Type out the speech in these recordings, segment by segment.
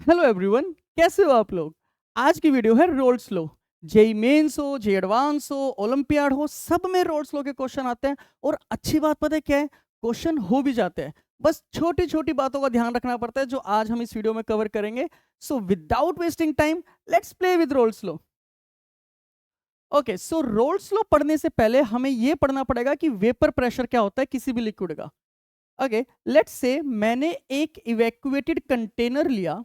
Hello everyone, कैसे हो आप लोग। आज की वीडियो है रोल्स लो। जेई मेंस हो, जेई एडवांस हो, ओलंपियाड हो, सब में रोल्स लो के क्वेश्चन आते हैं। और अच्छी बात पता है क्या है, क्वेश्चन हो भी जाते हैं। बस छोटी छोटी बातों का ध्यान रखना पड़ता है, जो आज हम इस वीडियो में कवर करेंगे। So without wasting time, let's play with Raoult's law. Okay, so Raoult's law पढ़ने से पहले हमें यह पढ़ना पड़ेगा कि वेपर प्रेशर क्या होता है किसी भी लिक्विड का। ओके, लेट्स से मैंने एक इवैक्यूएटेड कंटेनर लिया,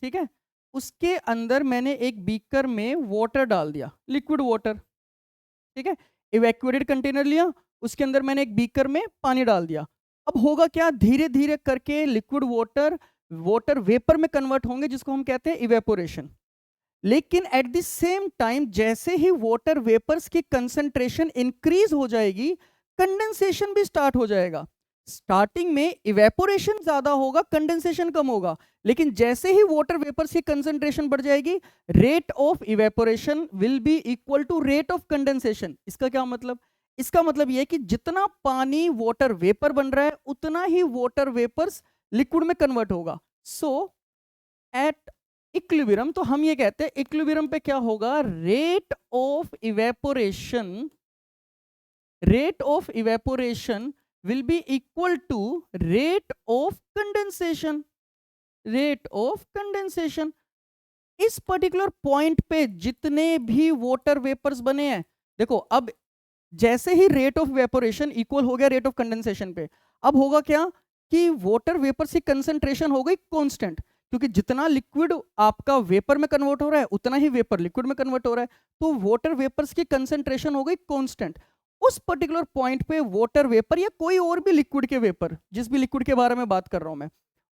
ठीक है। उसके अंदर मैंने एक बीकर में वाटर डाल दिया, लिक्विड वाटर, ठीक है। इवैक्यूएटेड कंटेनर लिया, उसके अंदर मैंने एक बीकर में पानी डाल दिया। अब होगा क्या, धीरे धीरे करके लिक्विड वाटर वाटर वेपर में कन्वर्ट होंगे, जिसको हम कहते हैं इवेपोरेशन। लेकिन एट द सेम टाइम जैसे ही वाटर वेपर्स की कंसंट्रेशन इंक्रीज हो जाएगी, कंडेंसेशन भी स्टार्ट हो जाएगा। स्टार्टिंग में इवेपोरेशन ज्यादा होगा, कंडेंसेशन कम होगा। लेकिन जैसे ही वाटर वेपर्स की कंसंट्रेशन बढ़ जाएगी, rate of evaporation will be equal to rate of condensation. इसका क्या मतलब, इसका मतलब यह है कि जितना पानी वाटर वेपर बन रहा है, उतना ही वाटर वेपर्स लिक्विड में कन्वर्ट होगा। सो एट इक्विलिब्रियम, तो हम ये कहते हैं इक्विलिब्रियम पे क्या होगा, rate of evaporation will be equal to rate of condensation. इस पर्टिकुलर पॉइंट पे जितने भी वाटर वेपर्स बने हैं, देखो अब जैसे ही रेट ऑफ वेपोरेशन इक्वल हो गया रेट ऑफ कंडेंसेशन पे, अब होगा क्या कि वाटर वेपर्स की कंसंट्रेशन हो गई कांस्टेंट, क्योंकि जितना लिक्विड आपका वेपर में कन्वर्ट हो रहा है, उतना ही वेपर लिक्विड में कन्वर्ट हो रहा है। तो वाटर वेपर्स की कंसंट्रेशन हो गई कांस्टेंट। उस पर्टिकुलर पॉइंट पे वाटर वेपर या कोई और भी लिक्विड के वेपर, जिस भी लिक्विड के बारे में बात कर रहा हूं मैं,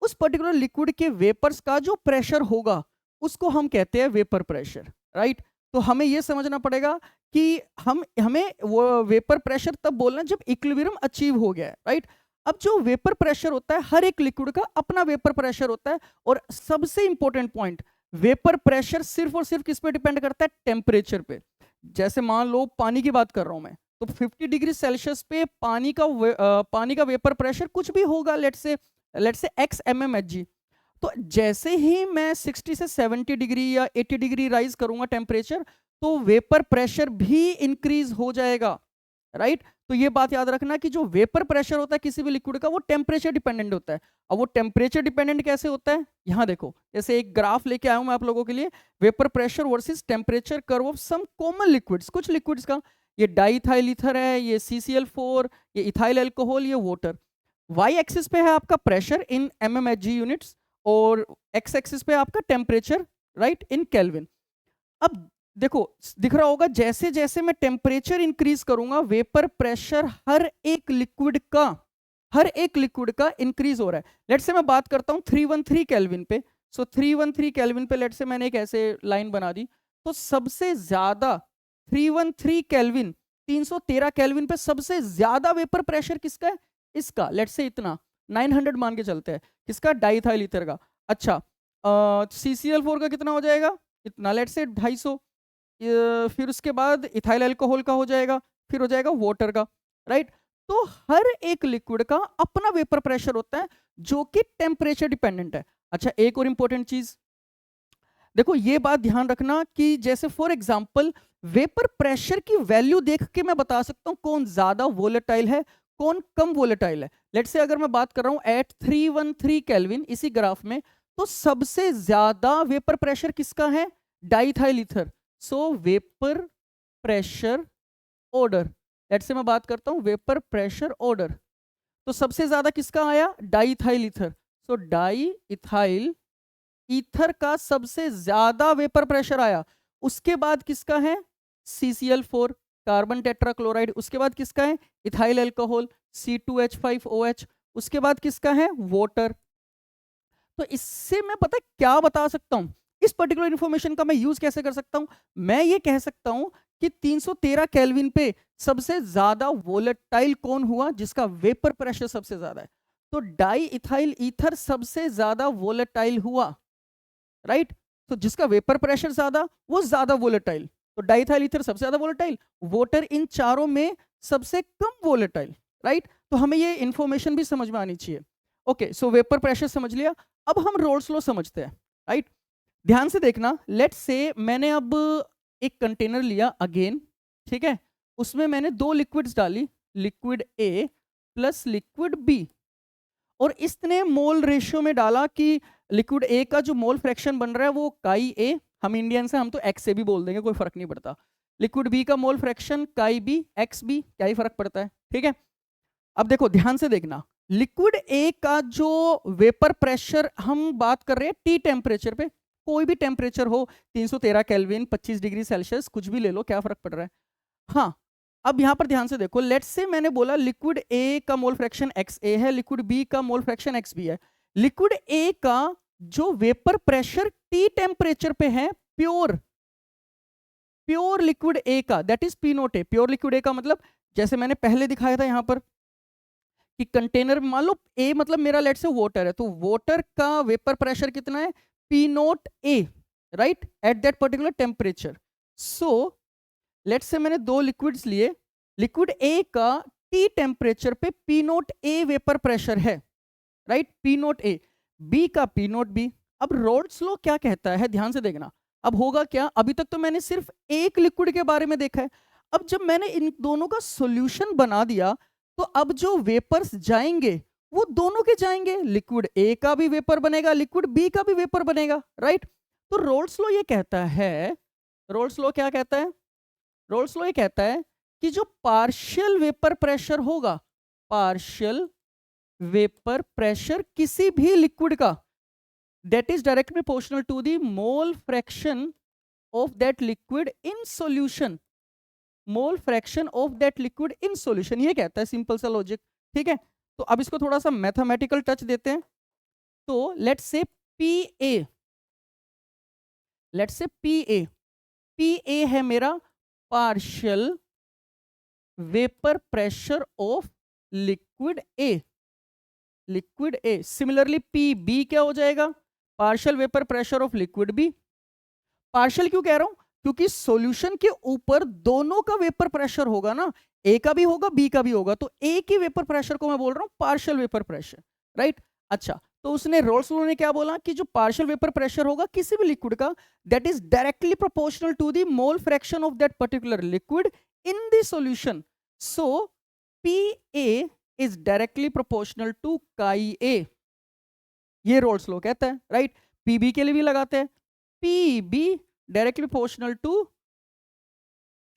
उस पर्टिकुलर लिक्विड के वेपर्स का जो प्रेशर होगा, उसको हम कहते हैं वेपर प्रेशर, राइट। तो हमें यह समझना पड़ेगा कि हमें वो वेपर प्रेशर तब बोलना जब इक्विलिब्रियम अचीव हो गया है, राइट। अब जो वेपर प्रेशर होता है, हर एक लिक्विड का अपना वेपर प्रेशर होता है। और सबसे इंपॉर्टेंट पॉइंट, वेपर प्रेशर सिर्फ और सिर्फ किस पे डिपेंड करता है, टेम्परेचर पे। जैसे मान लो पानी की बात कर रहा हूं मैं, तो 50 डिग्री सेल्सियस पे पानी का वेपर प्रेशर कुछ भी होगा, लेट्स से XmmHg। तो जैसे ही मैं 60 से 70 डिग्री या 80 डिग्री राइज करूंगा टेम्परेचर, तो वेपर प्रेशर भी इंक्रीज हो जाएगा, राइट। तो ये बात याद रखना कि जो वेपर प्रेशर होता है किसी भी लिक्विड का, वो टेम्परेचर डिपेंडेंट होता है। अब वो टेम्परेचर डिपेंडेंट कैसे होता है, यहां देखो, जैसे एक ग्राफ लेके आया हूं मैं आप लोगों के लिए, vapour pressure versus temperature curve of some common liquids, कुछ लिक्विड्स का। ये डाईथाइल ईथर है, ये CCl4, ये इथाइल अल्कोहल, ये वाटर। वाई एक्सिस पे है आपका प्रेशर इन mmHg यूनिट्स, और एक्स एक्सिस पे आपका टेम्परेचर, राइट, इन केल्विन। अब देखो, दिख रहा होगा जैसे जैसे मैं टेम्परेचर इंक्रीज करूंगा, वेपर प्रेशर हर एक लिक्विड का इंक्रीज हो रहा है। लेट्स से मैं बात करता हूं 313 केल्विन पे। सो 313 केल्विन पे लेट्स से मैंने एक ऐसे लाइन बना दी, तो सबसे ज्यादा 313 केल्विन, 313 केल्विन पे सबसे ज्यादा वेपर प्रेशर किसका है, इसका। लेट्स से इतना 900 मान के चलते हैं, किसका, डाईथाइल ईथर का। अच्छा, CCl4 का कितना हो जाएगा, इतना, लेट्स से 250। फिर उसके बाद इथाइल अल्कोहल का हो जाएगा, फिर हो जाएगा वाटर का, राइट। तो हर एक लिक्विड का अपना वेपर प्रेशर होता है, जो कि टेम्परेचर डिपेंडेंट है। अच्छा, एक और इंपॉर्टेंट चीज देखो, ये बात ध्यान रखना कि जैसे फॉर एग्जांपल वेपर प्रेशर की वैल्यू देख के मैं बता सकता हूं कौन ज्यादा वोलेटाइल है, कौन कम वोलेटाइल है। लेट्स से अगर मैं बात कर रहा हूं एट 313 केल्विन, इसी ग्राफ में, तो सबसे ज्यादा वेपर प्रेशर किसका है, diethyl ether. So vapour pressure order, let's say मैं बात करता हूं वेपर प्रेशर ऑर्डर, तो सबसे ज्यादा किसका आया, डाईथाइल ईथर। सो डाई इथाइल ईथर का सबसे ज्यादा वेपर प्रेशर आया। उसके बाद किसका है, CCl4, कार्बन टेट्राक्लोराइड। उसके बाद किसका है, इथाइल अल्कोहल, C2H5OH। उसके बाद किसका है, वाटर। तो इससे मैं पता है क्या बता सकता हूं, इस पर्टिकुलर इंफॉर्मेशन का मैं यूज कैसे कर सकता हूं। मैं ये कह सकता हूं कि 313 केल्विन पे सबसे ज्यादा वोलेटाइल कौन हुआ, जिसका वेपर प्रेशर सबसे ज्यादा है। तो डाई इथाइल ईथर सबसे ज्यादा वोलेटाइल हुआ, राइट। तो जिसका वेपर प्रेशर ज्यादा, वो ज्यादा वोलेटाइल। तो डाइथाइल ईथर सबसे ज्यादा वोलेटाइल, वाटर इन चारों में सबसे कम वोलेटाइल, राइट। तो हमें ये इंफॉर्मेशन भी समझ में आनी चाहिए। ओके, सो वेपर प्रेशर समझ लिया। अब हम रोल्स लॉ समझते हैं। राइट। ध्यान से देखना, लेट्स से मैंने अब एक कंटेनर लिया अगेन, ठीक है, उसमें मैंने दो लिक्विड्स डाली, liquid A plus liquid B, और इसने मोल रेशियो में डाला कि लिक्विड ए का जो मोल फ्रैक्शन बन रहा है वो काई ए, हम इंडियन से हम तो एक्स ए भी बोल देंगे, कोई फर्क नहीं पड़ता, लिक्विड बी का मोल फ्रैक्शन काई बी एक्स बी, क्या ही फर्क पड़ता है, ठीक है। अब देखो ध्यान से देखना, लिक्विड ए का जो वेपर प्रेशर हम बात कर रहे हैं टी टेम्परेचर पे, कोई भी टेम्परेचर हो, 313 केल्विन, 25 डिग्री सेल्सियस, कुछ भी ले लो, क्या फर्क पड़ रहा है। हाँ, अब यहां पर ध्यान से देखो, लेट्स से मैंने बोला लिक्विड ए का मोल फ्रैक्शन एक्स ए है, लिक्विड बी का मोल फ्रैक्शन एक्स बी है। लिक्विड ए का जो वेपर प्रेशर टी टेम्परेचर पे है, प्योर लिक्विड ए का, that is P naught A. Pure liquid A का मतलब जैसे मैंने पहले दिखाया था यहां पर कि कंटेनर, मान लो ए मतलब मेरा लेट से वाटर है, तो वाटर का वेपर प्रेशर कितना है, P naught A, right, at that particular temperature. So let's से मैंने दो लिक्विड्स लिए, लिक्विड ए का टी टेम्परेचर पे पी नोट ए वेपर प्रेशर है, राइट, पी नोट ए, बी का पी नोट बी। अब रोल्स लॉ क्या कहता है, ध्यान से देखना, अब होगा क्या, अभी तक तो मैंने सिर्फ एक लिक्विड के बारे में देखा है, अब जब मैंने इन दोनों का सॉल्यूशन बना दिया तो अब जो वेपर्स जाएंगे वो दोनों के जाएंगे, लिक्विड ए का भी वेपर बनेगा, लिक्विड बी का भी वेपर बनेगा, राइट। तो रोल्स लॉ ये कहता है, रोल्स लॉ क्या कहता है, रोल्स लॉ ये कहता है कि जो पार्शियल वेपर प्रेशर होगा, पार्शियल वेपर प्रेशर किसी भी लिक्विड का, that is directly proportional to the mole fraction of that liquid in solution, mole fraction of that liquid in solution, ये कहता है, सिंपल सा लॉजिक, ठीक है। तो अब इसको थोड़ा सा मैथमेटिकल टच देते हैं, तो let's say P A, let's say P A है मेरा partial vapour pressure of liquid A, liquid A. Similarly P B क्या हो जाएगा, partial vapour pressure of liquid B. Partial क्यों कह रहा हूं, क्योंकि सॉल्यूशन के ऊपर दोनों का वेपर प्रेशर होगा ना, ए का भी होगा बी का भी होगा, तो ए के वेपर प्रेशर को मैं बोल रहा हूं पार्शियल वेपर प्रेशर, राइट। अच्छा, तो उसने रोल्स लॉ ने क्या बोला कि जो पार्शियल वेपर प्रेशर होगा किसी भी लिक्विड का, that is directly proportional to the mole fraction of that particular liquid in the solution. So P A is directly proportional to chi A, ये रोल्स लॉ कहता है, राइट। पीबी के लिए भी लगाते हैं, P B directly proportional to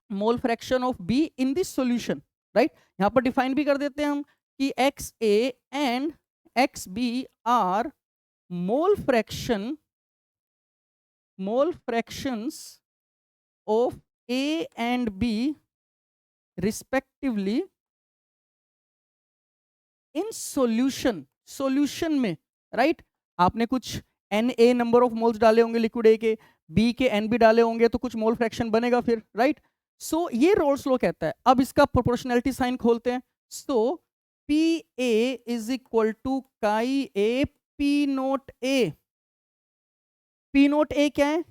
mole fraction of B in this solution, right. यहां पर डिफाइन भी कर देते हैं हम कि X A and X B are mole fractions of A and B respectively in solution, solution में, राइट। आपने कुछ N A number of moles डाले होंगे लिक्विड ए के, बी के एन भी डाले होंगे, तो कुछ मोल फ्रैक्शन बनेगा फिर, राइट। सो ये रोल्स लॉ कहता है। अब इसका प्रोपोर्शनैलिटी साइन खोलते हैं, so P A is equal to chi A P naught A. P naught A क्या है,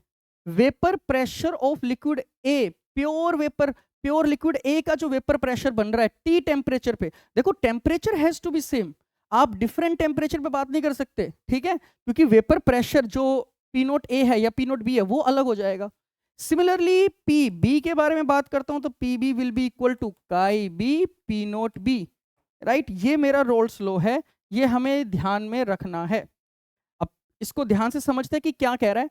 vapour pressure of liquid A, pure vapour, pure liquid A का जो वेपर प्रेशर बन रहा है टी टेम्परेचर पे, देखो temperature has to be same, आप डिफरेंट टेम्परेचर पे बात नहीं कर सकते, ठीक है, क्योंकि वेपर प्रेशर जो पी नोट ए है या पी नोट बी है वो अलग हो जाएगा। सिमिलरली पी बी के बारे में बात करता हूं, तो P B will be equal to chi B P note B, right. ये मेरा रोल्स लॉ है, ये हमें ध्यान में रखना है। अब इसको ध्यान से समझते हैं कि क्या कह रहा है,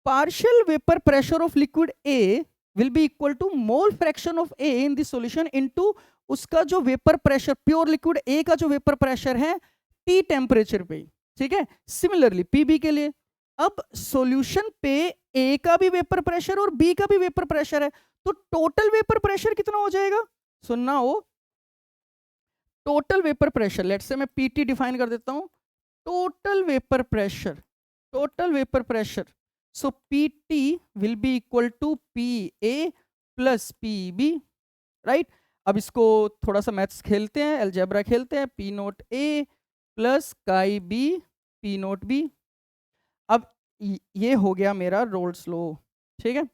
partial vapour pressure of liquid A will be equal to mole fraction of A in the solution into उसका जो vapour pressure, pure liquid A का जो वेपर प्रेशर है टी टेम्परेचर पे, ठीक है। सिमिलरली पीबी के लिए, अब सॉल्यूशन पे ए का भी वेपर प्रेशर और बी का भी वेपर प्रेशर है, तो टोटल वेपर प्रेशर कितना हो जाएगा, सुनना हो, total vapour pressure, let's say मैं पीटी डिफाइन कर देता हूं, total vapour pressure, total vapour pressure, so PT will be equal to P A plus P B, right. अब इसको थोड़ा सा मैथ्स खेलते हैं, अलजेब्रा खेलते हैं, P naught A plus chi B P note B. अब ये हो गया मेरा रोल्स लॉ, ठीक है।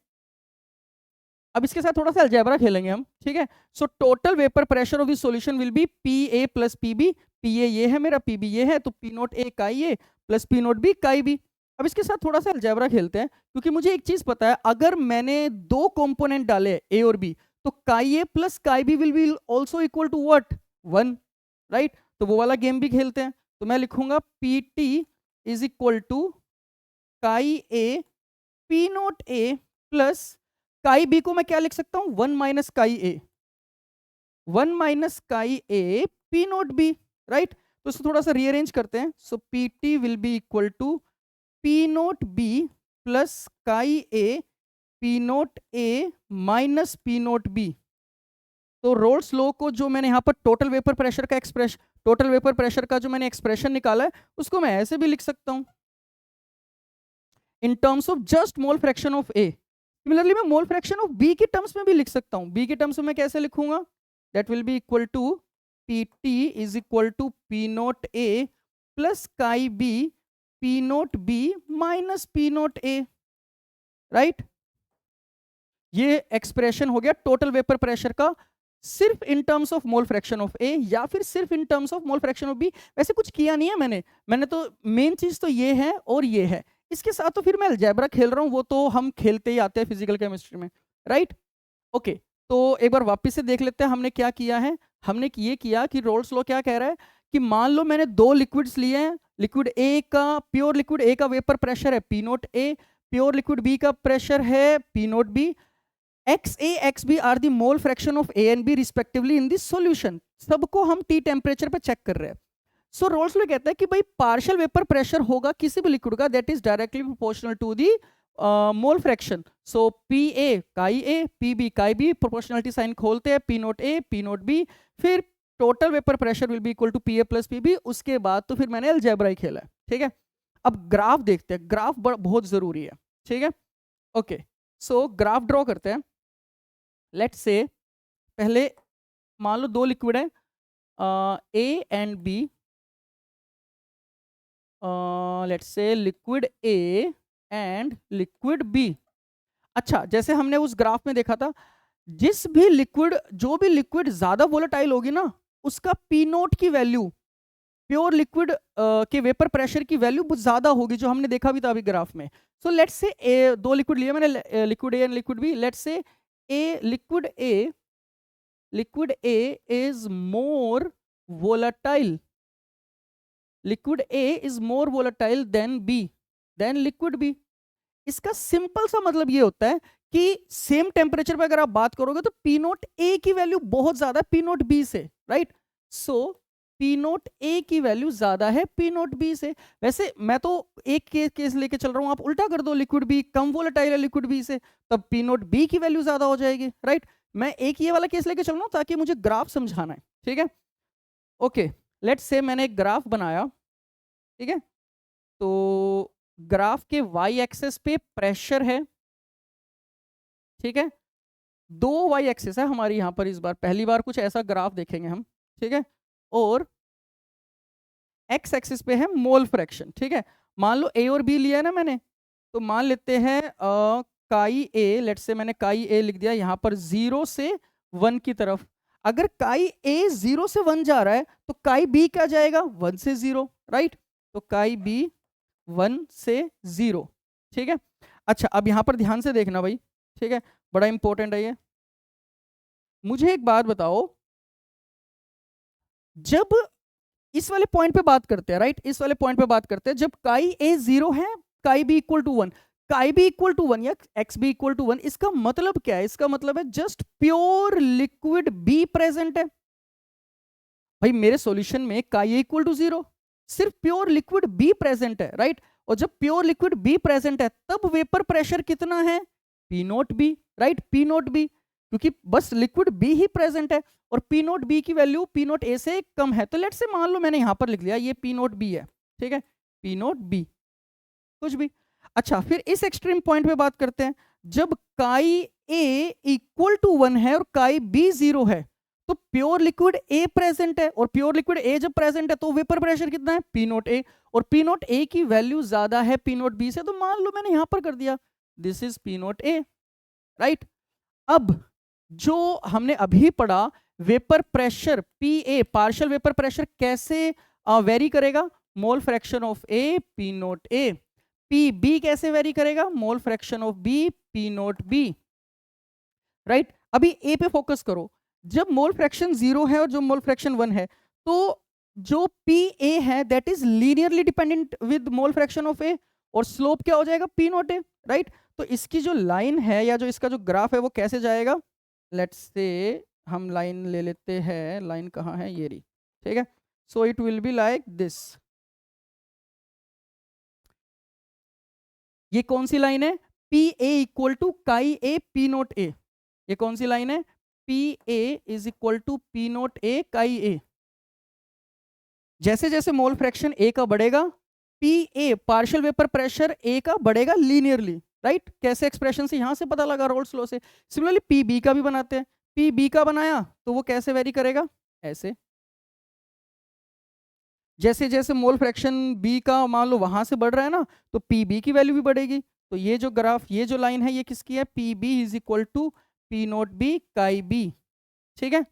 अब इसके साथ थोड़ा सा अलजेब्रा खेलेंगे हम, ठीक है। So total vapour pressure of the solution will be P A plus P B, P A ये है मेरा, पी बी ये है, तो P naught A chi A plus P note B chi B. अब इसके साथ थोड़ा सा अलजेब्रा खेलते हैं, क्योंकि मुझे एक चीज पता है, अगर मैंने दो कंपोनेंट डाले ए और बी, तो chi A plus chi B will be also equal to what, 1, right. तो वो वाला गेम भी खेलते हैं। तो मैं लिखूंगा P T is equal to chi A P naught A plus chi B को मैं क्या लिख सकता हूं, 1 minus chi A, 1 minus chi A P note B, right. तो इसको थोड़ा सा रीअरेंज करते हैं। So P T will be equal to P note B plus chi A P naught A minus P note B. तो Raoult's law को जो मैंने यहाँ पर टोटल वेपर प्रेशर का एक्सप्रेशन, टोटल वेपर प्रेशर का जो मैंने एक्सप्रेशन निकाला है, उसको मैं ऐसे भी लिख सकता हूं इन terms of just mole fraction of A. Similarly मैं मोल फ्रैक्शन ऑफ बी के टर्म्स में भी लिख सकता हूं। बी के टर्म्स में मैं कैसे लिखूंगा, that will be equal to P T is equal to P naught A plus chi B P note B minus P naught A, right. ये एक्सप्रेशन हो गया टोटल वेपर प्रेशर का सिर्फ in terms of mole fraction of A या फिर सिर्फ in terms of mole fraction of B. वैसे कुछ किया नहीं है मैंने तो मेन चीज तो ये है और ये है। इसके साथ तो फिर मैं अलजेब्रा खेल रहा हूं, वो तो हम खेलते ही आते हैं फिजिकल केमिस्ट्री में, राइट। ओके, तो एक बार वापस से देख लेते हैं हमने क्या किया है। हमने ये किया कि रोल्स लॉ क्या कह रहा है कि मान लो मैंने दो लिक्विड्स लिए हैं, लिक्विड ए का, प्योर लिक्विड ए का वेपर प्रेशर है P naught A, pure liquid B का प्रेशर है P note B. XA XB are the mole fraction of A and B respectively in this solution. सबको हम T temperature पे check कर रहे हैं। सो रोल्स लॉ कहता है कि भाई पार्शियल वेपर प्रेशर होगा किसी भी लिक्विड का that is directly proportional to the mole fraction. So PA chi A, PB chi B, proportionality sign खोलते हैं, P naught A P naught B, फिर total vapour pressure will be equal to PA plus PB। उसके बाद तो फिर मैंने algebra ही खेला है, ठीक है। अब ग्राफ देखते हैं, ग्राफ बहुत जरूरी है, ठीक है। ओके, सो ग्राफ ड्रॉ करते हैं। लेट्स से पहले मान लो दो लिक्विड है A and B. Let's say liquid A and liquid B. अच्छा, जैसे हमने उस ग्राफ में देखा था, जिस भी लिक्विड, जो भी लिक्विड ज्यादा वोलेटाइल होगी ना, उसका पी नोट की वैल्यू प्योर लिक्विड के वेपर प्रेशर की वैल्यू बहुत ज्यादा होगी, जो हमने देखा भी था अभी ग्राफ में। सो लेट्स से दो लिक्विड लिए मैंने, liquid A and liquid B. Let's say liquid A is more volatile, liquid A is more volatile than B, than liquid B। इसका सिंपल सा मतलब ये होता है कि सेम टेम्परेचर पे अगर आप बात करोगे तो पी नोट ए की वैल्यू बहुत ज्यादा है पी नोट बी से, right. So P naught A की वैल्यू ज्यादा है पी नोट बी से। वैसे मैं तो एक केस लेके चल रहा हूं, आप उल्टा कर दो, लिक्विड बी कम वोलेटाइल है लिक्विड बी से, तब पी नोट बी की वैल्यू ज्यादा हो जाएगी, राइट। मैं एक ये वाला केस लेके चल रहा हूं ताकि मुझे ग्राफ समझाना है, ठीक है। ओके, लेट्स से मैंने एक ग्राफ बनाया, ठीक है। तो ग्राफ के वाई एक्सेस पे प्रेशर है, ठीक है। दो वाई एक्सेस है हमारी यहां पर, इस बार पहली बार कुछ ऐसा ग्राफ देखेंगे हम, ठीक है। और एक्स एक्सिस पे है मोल फ्रैक्शन, ठीक है। मान लो ए और बी लिया है ना मैंने, तो मान लेते हैं काई ए, लेट्स से मैंने काई ए लिख दिया यहाँ पर 0 से 1 की तरफ। अगर काई ए 0 से 1 जा रहा है तो काई बी क्या जाएगा, 1 से 0, राइट। तो काई बी 1 से 0, ठीक है। अच्छा, अब यहाँ पर ध्यान से देखना भाई, ठीक है, बड़ा इंपॉर्टेंट है ये। मुझे एक बात बताओ, जब इस वाले पॉइंट पे बात करते हैं, राइट, इस वाले पॉइंट पे बात करते हैं, जब काई ए 0 है, काई बी इक्वल टू 1, काई बी इक्वल टू 1 या एक्स बी इक्वल टू 1, इसका मतलब क्या है? इसका मतलब है just pure liquid be present है। भाई मेरे सॉल्यूशन में काई ए इक्वल टू 0, सिर्फ प्योर लिक्विड बी प्रेजेंट है, राइट। और जब प्योर लिक्विड बी प्रेजेंट है तब वेपर प्रेशर कितना है, P note B, right, P note B, क्योंकि बस लिक्विड बी ही प्रेजेंट है और पी नोट बी की वैल्यू पी नोट ए से कम है। तो लेट से मान लो मैंने यहां पर लिख लिया ये पी नोट बी है, ठीक है, पी नोट बी कुछ भी। अच्छा, फिर इस एक्सट्रीम पॉइंट पे बात करते हैं, जब काई ए इक्वल टू 1 है और काई बी 0 है तो प्योर लिक्विड ए प्रेजेंट है, और प्योर लिक्विड ए जब प्रेजेंट है तो वेपर प्रेशर कितना है, पी नोट ए, और पी नोट ए की वैल्यू ज्यादा है पी नोट बी से। तो मान लो मैंने यहां पर कर दिया this is P naught A, right. अब जो हमने अभी पढ़ा vapour pressure P A, partial vapour pressure कैसे वेरी करेगा, mole fraction of A P naught A. P B कैसे वेरी करेगा, mole fraction of B, P note B, right. अभी ए पे फोकस करो, जब मोल फ्रैक्शन 0 है और जो मोल फ्रैक्शन 1 है, तो जो पी ए है that is linearly dependent with mole fraction of A, और स्लोप क्या हो जाएगा, पी नोट ए, राइट। तो इसकी जो लाइन है या जो इसका जो ग्राफ है वो कैसे जाएगा, लेट्स से हम लाइन ले लेते हैं, लाइन कहाँ है, ये रही, ठीक है। So it will be like this. ये कौन सी लाइन है, P A equal to chi A P naught A, ये कौन सी लाइन है, P A is equal to P naught A chi A. जैसे जैसे मोल फ्रैक्शन ए का बढ़ेगा, P A partial vapour pressure A का बढ़ेगा लीनियरली, राइट। कैसे, एक्सप्रेशन से यहां से पता लगा, रोल्स लॉ से। सिमिलरली पी बी का भी बनाते हैं, पी बी का बनाया तो वो कैसे वेरी करेगा, ऐसे। जैसे जैसे मोल फ्रैक्शन बी का मान लो वहां से बढ़ रहा है ना, तो पी बी की वैल्यू भी बढ़ेगी। तो ये जो ग्राफ, ये जो लाइन है, ये किसकी है, P B is equal to P note B chi B, ठीक है।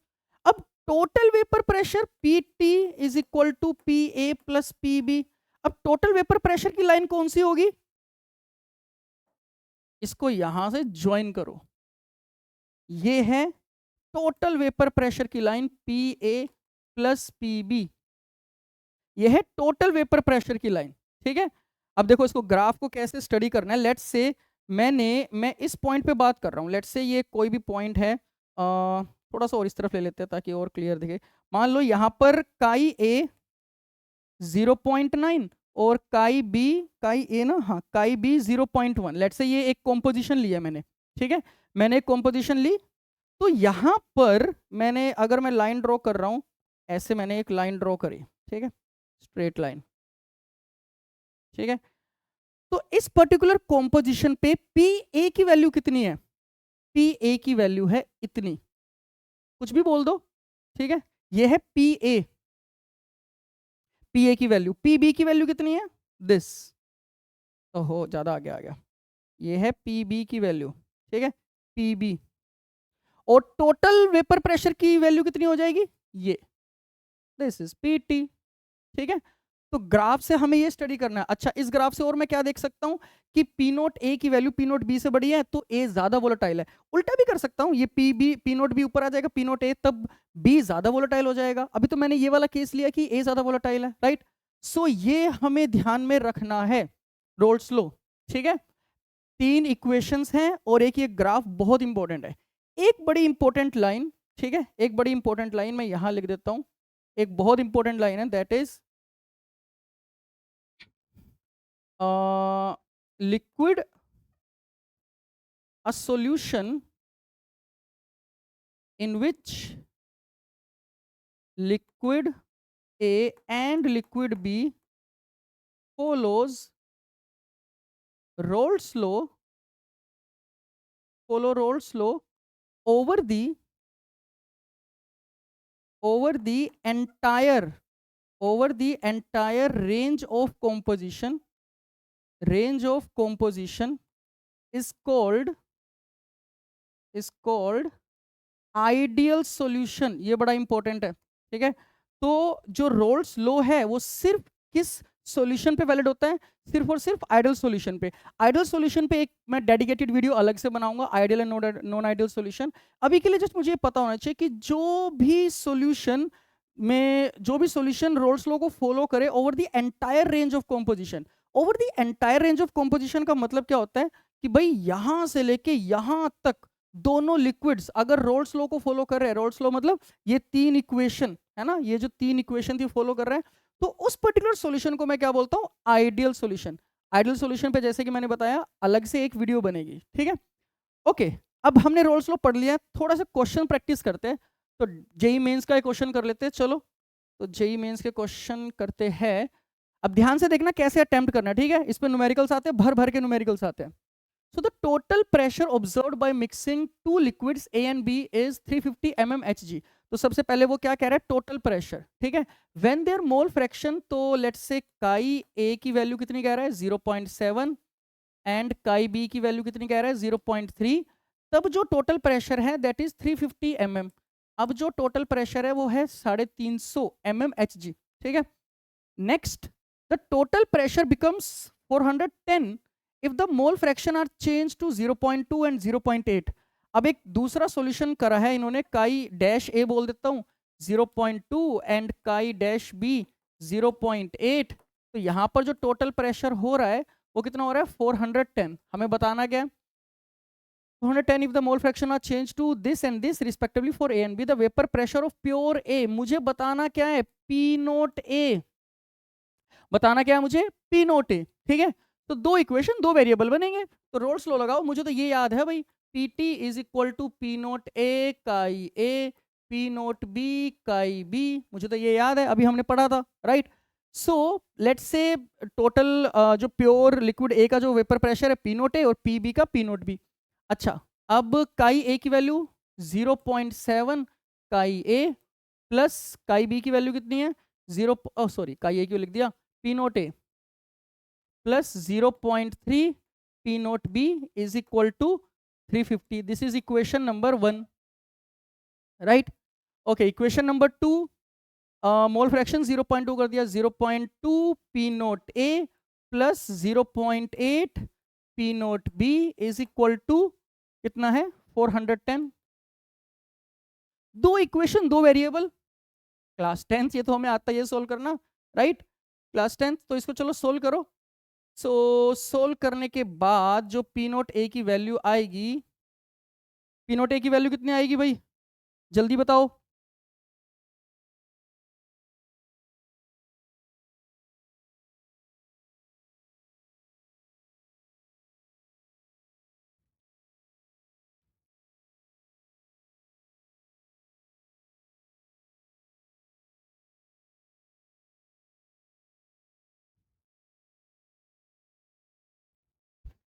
अब total vapour pressure P T is equal to P A plus P B. अब टोटल वेपर प्रेशर की लाइन कौन सी होगी, इसको यहां से ज्वाइन करो, ये है टोटल वेपर प्रेशर की line P A plus P B, ये है टोटल वेपर प्रेशर की लाइन, ठीक है। अब देखो इसको ग्राफ को कैसे स्टडी करना है, लेट्स से मैं इस पॉइंट पे बात कर रहा हूँ, लेट्स से ये कोई भी पॉइंट है, थोड़ा सा और इस तरफ ले लेते हैं ताकि और क्लियर दिखे। मान लो यहाँ पर काई ए 0.9 और काई ए ना, हाँ काई बी 0.1, लेट्स से ये एक कॉम्पोजिशन लिया मैंने, ठीक है। मैंने एक कॉम्पोजिशन ली, तो यहाँ पर मैंने, अगर मैं लाइन ड्रॉ कर रहा हूँ, ऐसे मैंने एक लाइन ड्रॉ करी, ठीक है, स्ट्रेट लाइन, ठीक है। तो इस पर्टिकुलर कॉम्पोजिशन पे पी ए की वैल्यू कितनी है, पी ए की वैल्यू है इतनी, कुछ भी बोल दो, ठीक है। ये है पी ए की वैल्यू, पी बी की वैल्यू कितनी है, दिस, ओहो ज्यादा आगे आ गया, ये है पी बी की वैल्यू, ठीक है, पी बी। और टोटल वेपर प्रेशर की वैल्यू कितनी हो जाएगी, ये, दिस इज पी टी, ठीक है। तो ग्राफ से हमें ये स्टडी करना है। अच्छा, इस ग्राफ से और मैं क्या देख सकता हूं कि पी नोट ए की वैल्यू पी नोट बी से बड़ी है, तो ए ज्यादा वोलेटाइल है। उल्टा भी कर सकता हूं, ये पी नोट बी ऊपर आ जाएगा, पी नोट ए, तब बी ज्यादा वोलेटाइल हो जाएगा। अभी तो मैंने ये वाला केस लिया कि ए ज्यादा वोलेटाइल है, राइट। सो ये हमें ध्यान में रखना है, रोल्स लॉ, ठीक है। 3 इक्वेशंस हैं और एक ये ग्राफ बहुत इंपॉर्टेंट है। एक बड़ी इंपॉर्टेंट लाइन, ठीक है, एक बड़ी इंपॉर्टेंट लाइन मैं यहां लिख देता हूं, एक बहुत इंपॉर्टेंट लाइन है, that is liquid, a solution in which liquid A and liquid B follows Rolle's law, over the entire range of composition is called ideal solution. ये बड़ा इंपॉर्टेंट है, ठीक है। तो जो रोल्स लॉ है वो सिर्फ किस सॉल्यूशन पे वैलिड होता है, सिर्फ और सिर्फ आइडियल सॉल्यूशन पे। आइडियल सॉल्यूशन पे एक मैं डेडिकेटेड वीडियो अलग से बनाऊंगा, ideal and non ideal solution. अभी के लिए जस्ट मुझे पता होना चाहिए कि जो भी सॉल्यूशन रोल्स लॉ को फॉलो करे over the entire range of composition. Over the entire range of composition का मतलब क्या होता है कि भाई यहां से लेके यहां तक दोनों लिक्विड्स अगर रोल्स लॉ को फॉलो कर रहे हैं, रोल्स लॉ मतलब ये 3 इक्वेशन है ना, ये जो 3 इक्वेशन थी फॉलो कर रहे हैं, तो उस पर्टिकुलर सॉल्यूशन को मैं क्या बोलता हूं, आइडियल सॉल्यूशन। आइडियल सॉल्यूशन पे जैसे कि मैंने बताया अलग से एक वीडियो बनेगी, ठीक है। ओके, अब हमने रोल्स लॉ पढ़ लिया, थोड़ा सा क्वेश्चन प्रैक्टिस करते हैं। तो जेई मेंस का एक क्वेश्चन कर लेते हैं, चलो। तो जेई मेंस के क्वेश्चन करते हैं। अब ध्यान से देखना कैसे अटेम्प्ट करना, ठीक है। इस पे न्यूमेरिकल्स आते हैं, भर भर के न्यूमेरिकल्स आते हैं। So the total pressure observed by mixing two liquids A and B is 350 mmHg. तो सबसे पहले वो क्या कह रहा है, टोटल प्रेशर, ठीक है। When their mole fraction, तो लेट्स से काई A की वैल्यू कितनी कह रहा है, 0.7, एंड काई B की वैल्यू कितनी कह रहा है, 0.3। तब जो टोटल प्रेशर है दैट इज 350 mm। अब जो टोटल प्रेशर है वो है 350 mmHg, ठीक है। Next, the total pressure becomes 410 if the mole fraction are changed to 0.2 and 0.8. अब एक दूसरा सॉल्यूशन करा है इन्होंने, काई डैश ए बोल देता हूँ 0.2 एंड काई डैश बी 0.8. तो यहाँ पर जो टोटल प्रेशर हो रहा है वो कितना हो रहा है 410. हमें बताना क्या है 410 if the mole fraction are changed to this and this respectively for A and B, the vapor pressure of pure A. मुझे बताना क्या है P नोट A, बताना क्या है मुझे P नोट A. ठीक है, तो दो इक्वेशन दो वेरिएबल बनेंगे, तो रोल्स लॉ लगाओ. मुझे तो ये याद है भाई, PT is equal to P naught A chi A, P naught B chi B. मुझे तो ये याद है, अभी हमने पढ़ा था, राइट. सो लेट्स से टोटल जो प्योर लिक्विड A का जो वेपर प्रेशर है P नोट A और PB का P नोट B. अच्छा, अब काई A की value 0.7 chi A plus chi B की वैल्यू कितनी है काई A क्यों लिख दिया, P naught A plus 0.3 P naught B is equal to 350. This is equation number 1, right. Okay, equation number 2, mole fraction 0.2 कर दिया, 0.2 P naught A plus 0.8 P naught B is equal to कितना है 410. दो equation दो variable, class 10th ये तो हमें आता है ये सोल्व करना, राइट. क्लास 10th, तो इसको चलो सोल्व करो. सो सोल्व करने के बाद जो P नोट A की वैल्यू आएगी, P नोट A की वैल्यू कितनी आएगी भाई, जल्दी बताओ.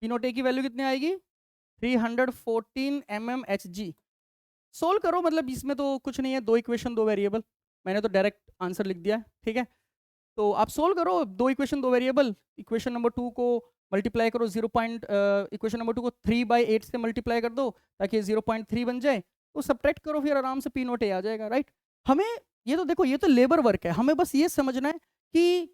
P नोट A की वैल्यू कितनी आएगी 314 mmHg. सोल्व करो, मतलब इसमें तो कुछ नहीं है, दो इक्वेशन दो वेरिएबल, मैंने तो डायरेक्ट आंसर लिख दिया, ठीक है. तो आप सोल्व करो, दो इक्वेशन दो वेरिएबल, इक्वेशन नंबर 2 को मल्टीप्लाई करो इक्वेशन नंबर 2 को 3/8 से मल्टीप्लाई कर दो ताकि 0.3 बन जाए, तो सब्ट्रैक्ट करो, फिर आराम से P नोट A आ जाएगा, राइट. हमें ये तो देखो, ये तो लेबर वर्क है, हमें बस ये समझना है कि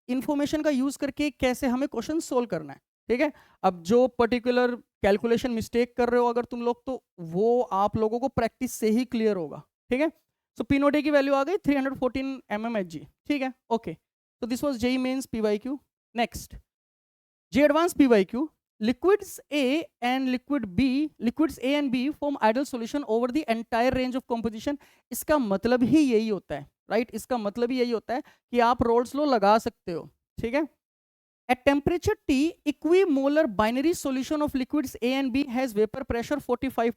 इंफॉर्मेशन का यूज करके कैसे हमें क्वेश्चन सोल्व करना है, ठीक है. अब जो पर्टिकुलर कैलकुलेशन मिस्टेक कर रहे हो अगर तुम लोग, तो वो आप लोगों को प्रैक्टिस से ही क्लियर होगा, ठीक है. सो P नोट A की वैल्यू आ गई 314 mmHg, ठीक है, okay. So this was JEE Mains PYQ. Next, JEE Advanced PYQ. Liquids A and B form ideal solution over the entire range of composition. इसका मतलब ही यही होता है, राइट. इसका मतलब ही यही होता है कि आप रोल्स लॉ लगा सकते हो, ठीक है. At temperature T, equimolar binary solution of liquids A and B has vapor pressure 45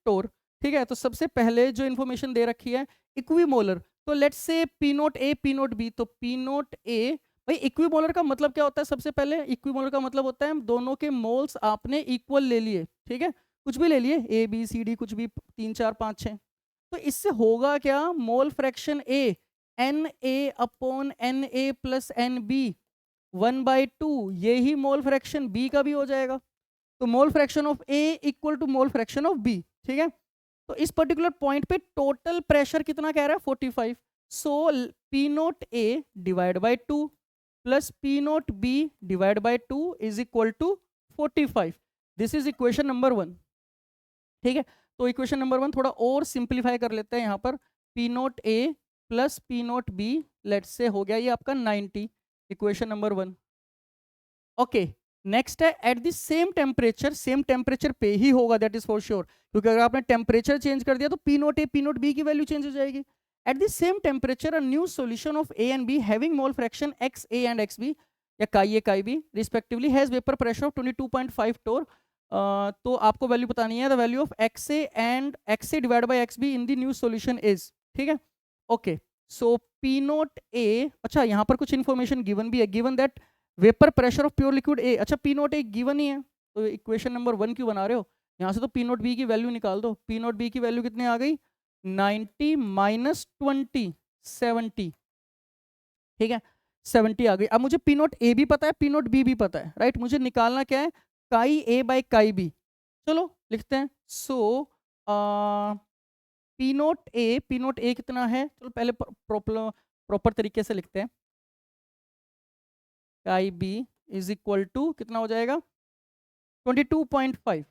torr. ठीक है, तो सबसे पहले जो इंफॉर्मेशन दे रखी है इक्विमोलर, तो लेट्स से P naught A P naught B. तो P नोट A, भाई इक्विमोलर का मतलब क्या होता है, सबसे पहले इक्विमोलर का मतलब होता है दोनों के मोल्स आपने इक्वल ले लिए, ठीक है, कुछ भी ले लिए A B C D कुछ भी 3 4 5 6. तो इससे होगा क्या, mole fraction A Na upon Na plus NB 1/2, यही मोल फ्रैक्शन B का भी हो जाएगा. तो mole fraction of A equal to mole fraction of B, ठीक है. तो इस पर्टिकुलर पॉइंट पे टोटल प्रेशर कितना कह रहा है 45. So P naught A divide by 2 plus P naught B divide by 2 is equal to 45. This is equation number 1, ठीक है. तो इक्वेशन नंबर 1 थोड़ा और सिंप्लीफाई कर लेते हैं यहाँ पर. P naught A plus P naught B, let's say हो गया ये आपका 90, इक्वेशन नंबर 1. ओके, नेक्स्ट है एट द सेम टेम्परेचर पे ही होगा, दैट इज फॉर श्योर, क्योंकि अगर आपने टेम्परेचर चेंज कर दिया तो P naught A P naught B की वैल्यू चेंज हो जाएगी. At the same temperature a new solution of A and B having mole fraction XA and XB या काई A काई B respectively has vapour pressure of 22.5 टोर. तो आपको value बतानी है, the value of XA and XA divide by XB in the new solution is, ठीक है. Okay, so P naught A, अच्छा यहाँ पर कुछ इन्फॉर्मेशन गिवन भी है, given that vapour pressure of pure liquid ए. अच्छा, P नोट A गिवन ही है, तो इक्वेशन नंबर 1 क्यों बना रहे हो, यहाँ से तो P नोट B की वैल्यू निकाल दो. P नोट B की वैल्यू कितनी आ गई 90 माइनस 20 70, ठीक है, 70 आ गई. अब मुझे P नोट A भी पता है P नोट B भी पता है, राइट. मुझे निकालना क्या है, काई A बाई काई B. चलो लिखते हैं. सो P नोट A कितना है, चलो पहले प्रॉपर तरीके से लिखते हैं. काई B इज इक्वल टू कितना हो जाएगा 22.5,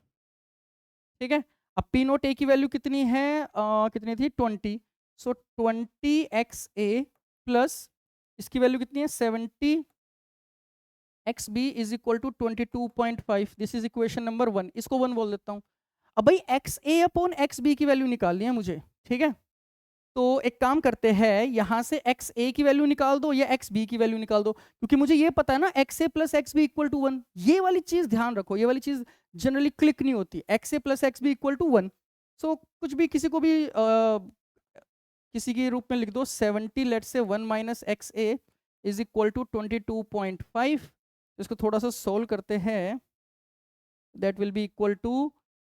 ठीक है। अब पी नोट ए की वैल्यू कितनी है, कितनी थी 20, सो 20XA प्लस इसकी वैल्यू कितनी है 70XB is equal to 22.5, this is equation number 1, इसको 1 बोल देता हूँ। अब भाई XA अपॉन XB की वैल्यू निकालनी है मुझे, ठीक है। तो एक काम करते हैं, यहां से XA की वैल्यू निकाल दो या XB की वैल्यू निकाल दो, क्योंकि मुझे ये पता है ना XA plus XB equal to 1, ये वाली चीज ध्यान रखो, ये वाली चीज जनरली क्लिक नहीं होती, XA plus XB equal to 1। So कुछ भी किसी को भी किसी के रूप में लिख दो, 70 लेट से 1 minus XA is equal to 22.5, इसको थोड़ा सा सोल्व करते हैं, that will be equal to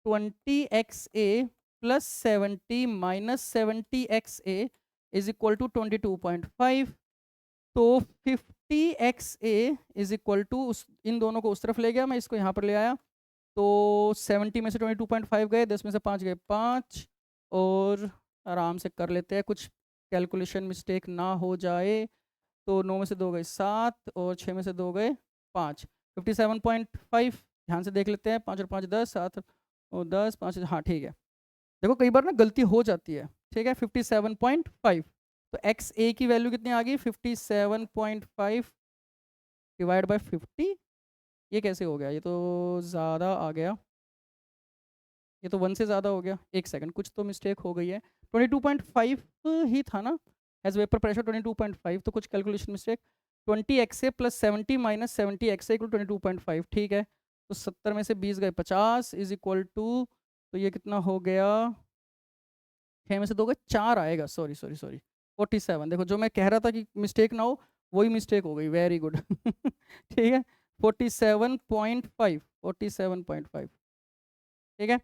20XA plus 70 minus 70XA is equal to 22.5, तो 50XA इज इक्वल टू, इन दोनों को उस तरफ ले गया मैं, इसको यहाँ पर ले आया, तो 70 में से 22.5 गए, 10 में से 5 गए 5, और आराम से कर लेते हैं, कुछ कैलकुलेशन मिस्टेक ना हो जाए, तो 9 में से 2 गए 7 और 6 में से 2 गए 5, 57.5 ध्यान से देख लेते हैं, 5 और 5 10, 7 और 10, 5, हाँ ठीक है। देखो कई बार ना गलती हो जाती है, ठीक है। 57.5, तो XA की वैल्यू कितनी आ गई 57.5 डिवाइड बाय 50, ये कैसे हो गया, ये तो ज़्यादा आ गया, ये तो 1 से ज़्यादा हो गया, एक सेकंड कुछ तो मिस्टेक हो गई है, 22.5 ही था ना, एज वेपर प्रेशर 22.5, तो कुछ calculation mistake, 20XA plus 70 minus 70XA equal 22.5, ठीक है। तो 70 में से 20 गए 50 इज इक्वल टू, तो ये कितना हो गया, 6 में से 2 गए 4 आएगा, सॉरी सॉरी सॉरी 47, देखो जो मैं कह रहा था कि मिस्टेक ना हो वही मिस्टेक हो गई, वेरी गुड ठीक है 47.5, 47.5, ठीक है।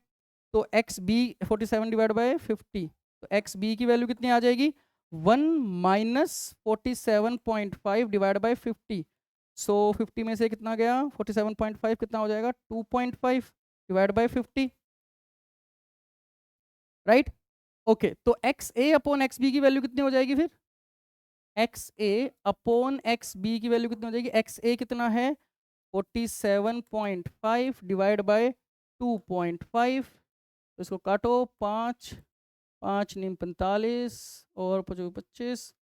तो XB 47 डिवाइड बाय 50, तो XB की वैल्यू कितनी आ जाएगी 1 माइनस 47.5 डिवाइड बाय 50, सो 50 में से कितना गया 47.5 कितना हो जाएगा 2.5 डिवाइड बाय 50, राइट। ओके, तो XA अपॉन XB की वैल्यू कितनी हो जाएगी फिर, XA अपॉन XB की वैल्यू कितनी हो जाएगी, XA कितना है 47.5 डिवाइड बाय 2.5, तो इसको काटो, 5 5 नीम 45 और 25,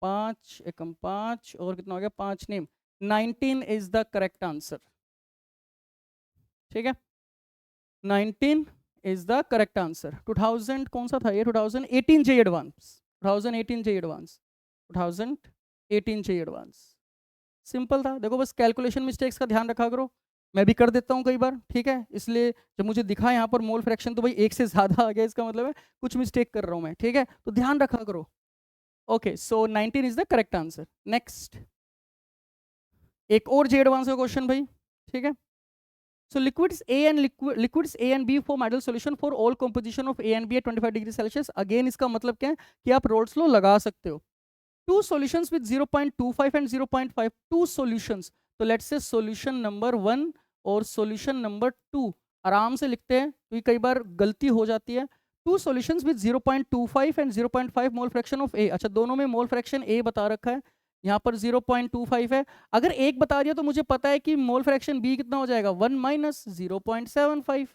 5 एकम 5 और कितना हो गया 5 नीम 19 इज द करेक्ट आंसर, ठीक है 19 इज द करेक्ट आंसर। 2000 कौन सा था ये, 2018 जे एडवांस, 2018 जे एडवांस, 2018 जे एडवांस, सिंपल था। देखो बस कैलकुलेशन मिस्टेक्स का ध्यान रखा करो, मैं भी कर देता हूँ कई बार, ठीक है, इसलिए जब मुझे दिखा यहाँ पर मोल फ्रैक्शन तो भाई 1 से ज़्यादा आ गया, इसका मतलब है कुछ मिस्टेक कर रहा हूँ मैं, ठीक है, तो ध्यान रखा करो। Okay, so 19 is the correct answer. Next एक और जे एडवांस का क्वेश्चन भाई, ठीक है। So liquids A and B form ideal solution for all composition of A and B at 25 degree Celsius. Again इसका मतलब क्या है कि आप रोल्स लॉ लगा सकते हो। Two solutions with 0.25 and 0.5, two solutions, तो let's say solution number 1 और solution number 2 आराम से लिखते हैं क्योंकि कई बार गलती हो जाती है। Two solutions with 0.25 and 0.5 mole fraction of A, अच्छा दोनों में मोल फ्रैक्शन A बता रखा है, यहाँ पर 0.25 है, अगर एक बता दिया तो मुझे पता है कि मोल फ्रैक्शन B कितना हो जाएगा 1 माइनस 0.75,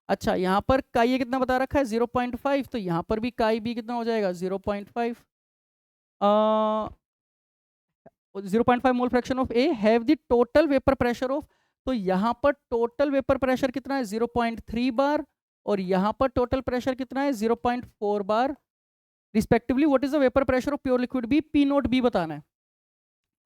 अच्छा यहाँ पर काई कितना बता रखा है 0.5, तो यहाँ पर भी काई B कितना हो जाएगा 0.5, 0.5 मोल fraction of A have the total vapour pressure of, तो यहाँ पर टोटल वेपर प्रेशर कितना है 0.3 बार और यहाँ पर टोटल प्रेशर कितना है 0.4 bar respectively. What is the vapour pressure of pure liquid B, P note B बताना है।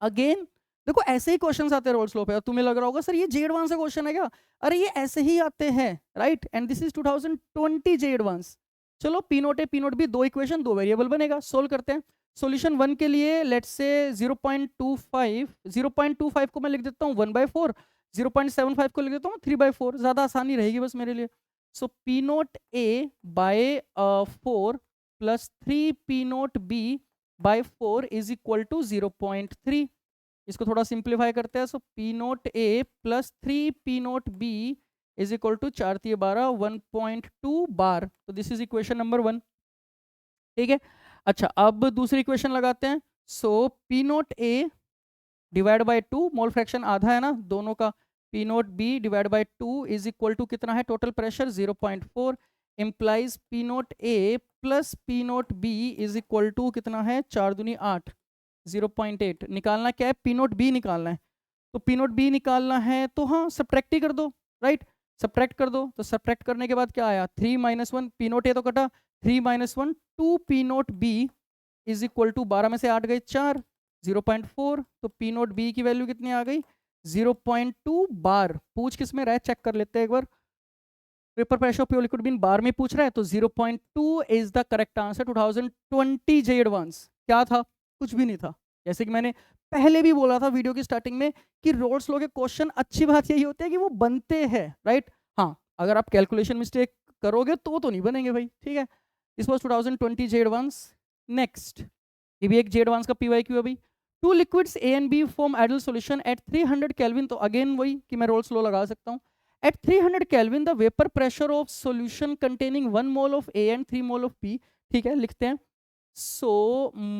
अगेन देखो ऐसे ही क्वेश्चंस आते हैं रोल स्लो पे, और तुम्हें लग रहा होगा सर ये जे एडवांस का क्वेश्चन है क्या, अरे ये ऐसे ही आते हैं, right, and this is 2020 J Advanced. चलो P naught A P note B, दो इक्वेशन दो वेरिएबल बनेगा, सोल्व करते हैं। सॉल्यूशन 1 के लिए लेट्स से 0.25 को मैं लिख देता हूँ 1/4, 0.75 को लिख देता हूँ 3/4, ज़्यादा आसानी रहेगी बस मेरे लिए। So P naught A by 4 plus 3 P note B by 4 is equal to 0.3, इसको थोड़ा सिंप्लीफाई करते हैं। So P naught A plus 3 P note B is equal to 4 3 12 1.2 bar, तो दिस इज इक्वेशन नंबर 1, ठीक है। अच्छा अब दूसरी इक्वेशन लगाते हैं। So P naught A divide by 2, mole fraction आधा है ना दोनों का, P note B divide by 2 is equal to कितना है total pressure 0.4, implies P naught A plus P note B is equal to कितना है 4 दूनी 8, 0.8। निकालना क्या है, पी नोट बी निकालना है। तो पी नोट बी निकालना है तो हाँ सब्ट्रैक्ट ही कर दो, राइट, सब्ट्रैक्ट कर दो। तो सब्ट्रैक्ट करने के बाद क्या आया, 3 - 1, पी नोट ए तो कटा, 3 - 1 2 P note B is equal to 12 में से 8 गए 4, 0.4। तो पी नोट बी की वैल्यू कितनी आ गई 0.2 बार। पूछ किस में रहा है चेक कर लेते हैं एक बार, vapour pressure of pure liquid B in bar में पूछ रहा है, तो 0.2 is the correct answer. 2020 J Advanced क्या था, कुछ भी नहीं था। जैसे कि मैंने पहले भी बोला था वीडियो की स्टार्टिंग में कि रोल्स लॉ के क्वेश्चन अच्छी बात यही होती है कि वो बनते हैं, राइट। हाँ अगर आप कैलकुलेशन मिस्टेक करोगे तो नहीं बनेंगे भाई, ठीक है। This was 2020 J advance. Next, ये भी एक जे एडवांस का पीवाईक्यू है भाई। Two liquids A and B form ideal solution at 300 kelvin. तो अगेन वही कि मैं रोल्स लॉ लगा सकता हूँ। At 300 Kelvin, the vapor pressure of solution containing 1 mole of A and 3 mole of B, ठीक है लिखते हैं। So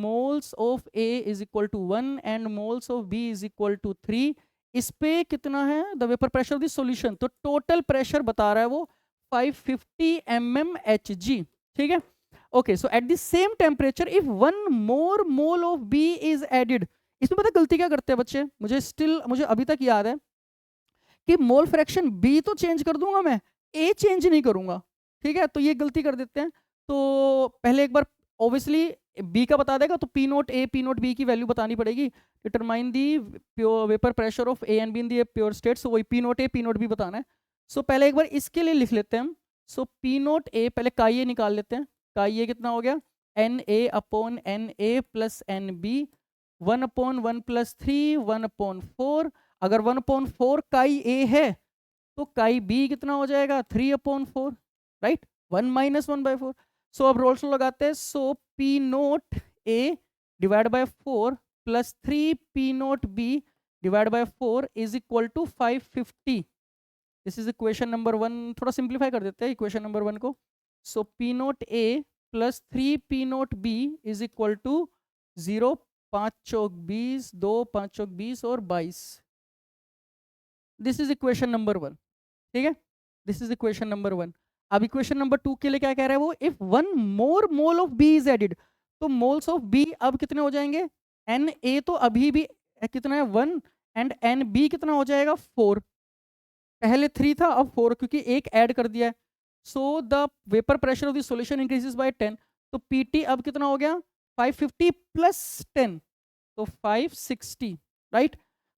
moles of A is equal to 1 and moles of B is equal to 3। इस पे कितना है the vapor pressure of the solution, तो total pressure बता रहा है वो 550 mmHg, ठीक है। Okay, so at the same temperature if 1 more mole of B is added, इसमें पता गलती क्या करते हैं बच्चे, मुझे अभी तक याद है कि मोल फ्रैक्शन बी तो चेंज कर दूंगा मैं, ए चेंज नहीं करूंगा, ठीक है। तो ये गलती कर देते हैं। तो पहले एक बार ऑब्वियसली बी का बता देगा, तो P naught A P note B की वैल्यू बतानी पड़ेगी। Determine the pure vapour pressure of A and B in the pure state. So वही P naught A P note B बताना है। सो पहले एक बार इसके लिए लिख लेते हैं हम। सो पी नोट ए पहले काई ए निकाल लेते हैं। काई ए कितना हो गया N A upon N A plus N B, 1/1 + 3 1/4। अगर 1/4 काई ए है तो काई बी कितना हो जाएगा 3/4, राइट, 1 - 1/4। सो अब रोल्स लगाते हैं। So P naught A divide by 4 plus 3 P note B divide by 4 is equal to 550। This is equation number 1। थोड़ा सिंप्लीफाई कर देते हैं इक्वेशन नंबर 1 को। So P naught A plus 3 P note B is equal to 0, 5 चौक 20, 2 5 चौक 20 और 22। This is equation number 1, ठीक है। This is equation number 1। अब इक्वेशन नंबर 2 के लिए क्या कह रहा है वो, if 1 more mole of B is added, तो मोल्स ऑफ बी अब कितने हो जाएंगे, एन ए तो अभी भी कितना है 1 एंड एन बी कितना हो जाएगा 4। पहले 3 था अब 4 क्योंकि एक ऐड कर दिया है। So the vapour pressure of the solution increases by 10। तो पीटी अब कितना हो गया 550 प्लस 10 तो 560, राइट।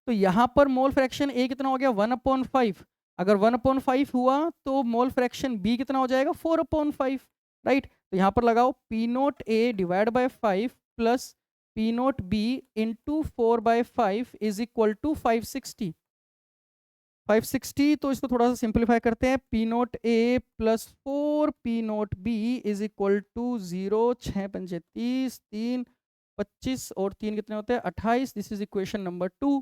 तो यहाँ पर मोल फ्रैक्शन ए कितना हो गया 1/5। अगर 1/5 हुआ तो मोल फ्रैक्शन बी कितना हो जाएगा 4/5, राइट। तो यहाँ पर लगाओ P naught A divide by 5 plus P note B into 4/5 is equal to 560। 560 तो इसको थोड़ा सा सिंप्लीफाई करते हैं। P naught A plus 4 P note B is equal to 0, 6 पंजे 30, 3 25 और 3 कितने होते हैं 28। This is equation number 2।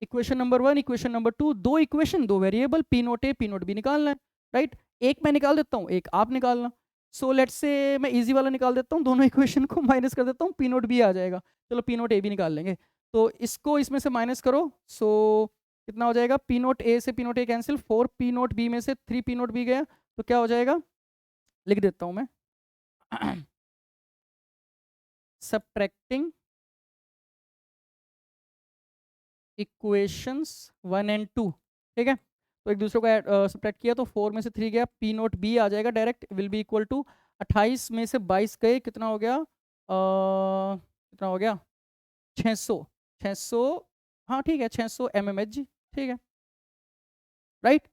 Equation number 1 equation number 2, दो इक्वेशन दो variable P naught A P note B निकालना है, राइट। एक मैं निकाल देता हूँ एक आप निकालना। सो लेट्स से मैं इजी वाला निकाल देता हूँ, दोनों इक्वेशन को माइनस कर देता हूँ, पी नोट बी आ जाएगा। चलो पी नोट ए भी निकाल लेंगे। तो इसको इसमें से माइनस करो। सो कितना हो जाएगा पी नोट ए से पी नोट ए कैंसिल, 4 पी नोट बी में से 3 पी नोट बी गया तो क्या हो जाएगा, लिख देता हूं मैं सब्ट्रैक्टिंग इक्वेशंस 1 एंड 2, ठीक है। तो एक दूसरे को सब्ट्रैक्ट किया तो 4 में से 3 गया, पी नोट बी आ जाएगा direct, will be equal to 28 में से 22 गए कितना हो गया कितना हो गया 600। हाँ ठीक है 600 mmHg, ठीक है, राइट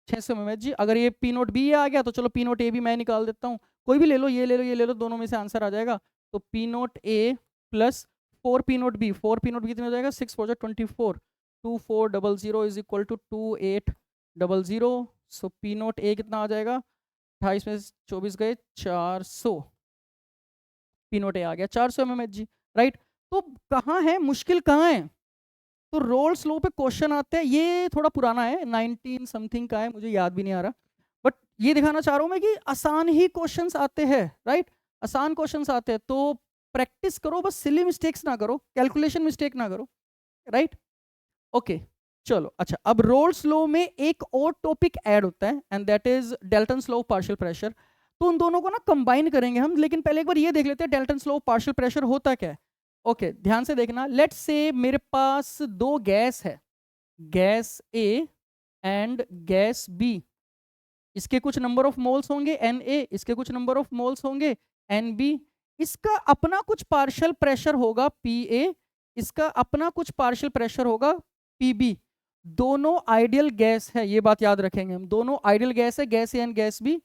600 mmHg। अगर ये पी नोट बी आ गया तो चलो पी नोट ए भी मैं निकाल देता हूँ, कोई भी ले लो, ये ले लो ये ले लो, दोनों में से आंसर आ जाएगा। तो P naught A plus 4 P note B, 4 P note B कितने हो जाएगा 6 4 24, 2400 is equal to 2800। So P naught A कितना आ जाएगा 28 में 24 गए 400, पी नोट ए आ गया 400 mmHg, राइट। तो कहाँ है मुश्किल, कहाँ है, तो रोल्स लॉ पे क्वेश्चन आते हैं। ये थोड़ा पुराना है 19 समथिंग का है, मुझे याद भी नहीं आ रहा, बट ये दिखाना चाह रहा हूँ मैं कि आसान ही क्वेश्चंस आते हैं, राइट। आसान क्वेश्चंस आते हैं तो प्रैक्टिस करो, बस सिली मिस्टेक्स ना करो, कैलकुलेशन मिस्टेक ना करो। राइट। ओके चलो अच्छा, अब रोल्स लॉ में एक और टॉपिक ऐड होता है and that is Dalton's law of partial pressure. तो उन दोनों को ना कंबाइन करेंगे हम, लेकिन पहले एक बार ये देख लेते हैं Dalton's law of partial pressure होता क्या है। ओके ध्यान से देखना, लेट्स से मेरे पास दो गैस है, gas A and gas B. इसके कुछ नंबर ऑफ मोल्स होंगे Na, इसके कुछ नंबर ऑफ मोल्स होंगे Nb। इसका अपना कुछ पार्शियल प्रेशर होगा Pa, इसका अपना कुछ पार्शियल प्रेशर होगा Pb। दोनों आइडियल गैस है, ये बात याद रखेंगे हम, दोनों आइडियल गैस है, gas A and gas B.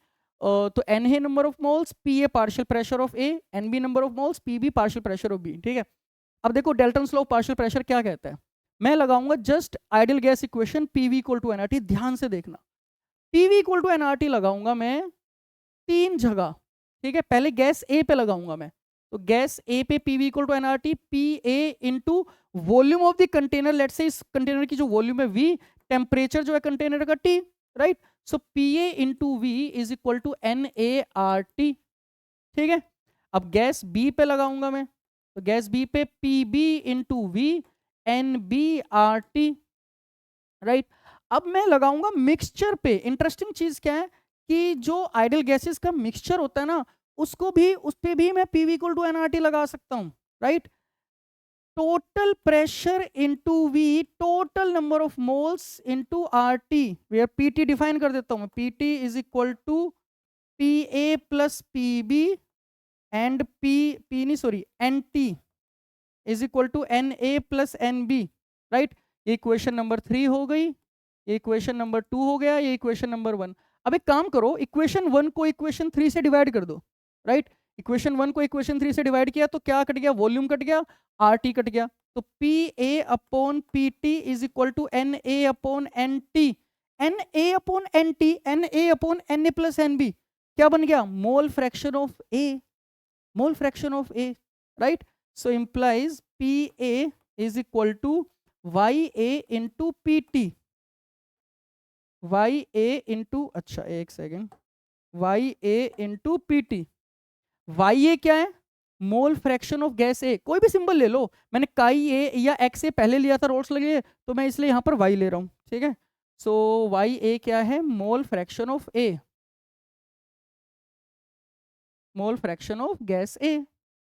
तो Na है number of moles, Pa partial pressure of A, Nb number of moles, Pb partial pressure of B। ठीक है, अब देखो Dalton's law of partial pressure क्या कहता है। मैं लगाऊंगा just ideal gas equation PV equal to nRT। ध्यान से देखना, PV इक्वल टू nRT लगाऊंगा मैं तीन जगह। ठीक है, पहले गैस ए पे लगाऊंगा मैं, तो गैस ए पे PV equal to nRT, PA into volume of the container, let's say इस कंटेनर की जो वॉल्यूम है V, टेम्परेचर जो है कंटेनर का T, right. So PA into V is equal to nART। ठीक है, अब गैस बी पे लगाऊंगा मैं, तो गैस बी पे PB into V NBRT, right. अब मैं लगाऊंगा मिक्सचर पे। इंटरेस्टिंग चीज क्या है कि जो आइडियल गैसेस का मिक्सचर होता है ना, उसको भी, उस पे भी मैं PV इक्वल टू nRT लगा सकता हूं, right. Total pressure into V, total number of moles into RT, where PT define कर देता हूं मैं, PT is equal to PA plus PB and P नहीं sorry NT is equal to NA plus NB, right. ये equation number 3 हो गई, ये equation number 2 हो गया, ये इक्वेशन नंबर 1। अब एक काम करो, इक्वेशन 1 को इक्वेशन 3 से डिवाइड कर दो, राइट। इक्वेशन 1 को इक्वेशन 3 से डिवाइड किया तो क्या कट गया, वॉल्यूम कट गया, RT कट गया। तो PA upon PT is equal to NA upon NT, NA upon NT, NA upon NA plus NB क्या बन गया, mole fraction of A, mole fraction of A, right. So implies PA is equal to YA into PT, YA into, अच्छा एक second, YA into PT। YA क्या है, mole fraction of gas A, कोई भी symbol ले लो, मैंने काई ए या एक्स ए पहले लिया था रोल्स लगे, तो मैं इसलिए यहां पर Y ले रहा हूं। ठीक है, सो YA क्या है, mole fraction of A, mole fraction of gas A.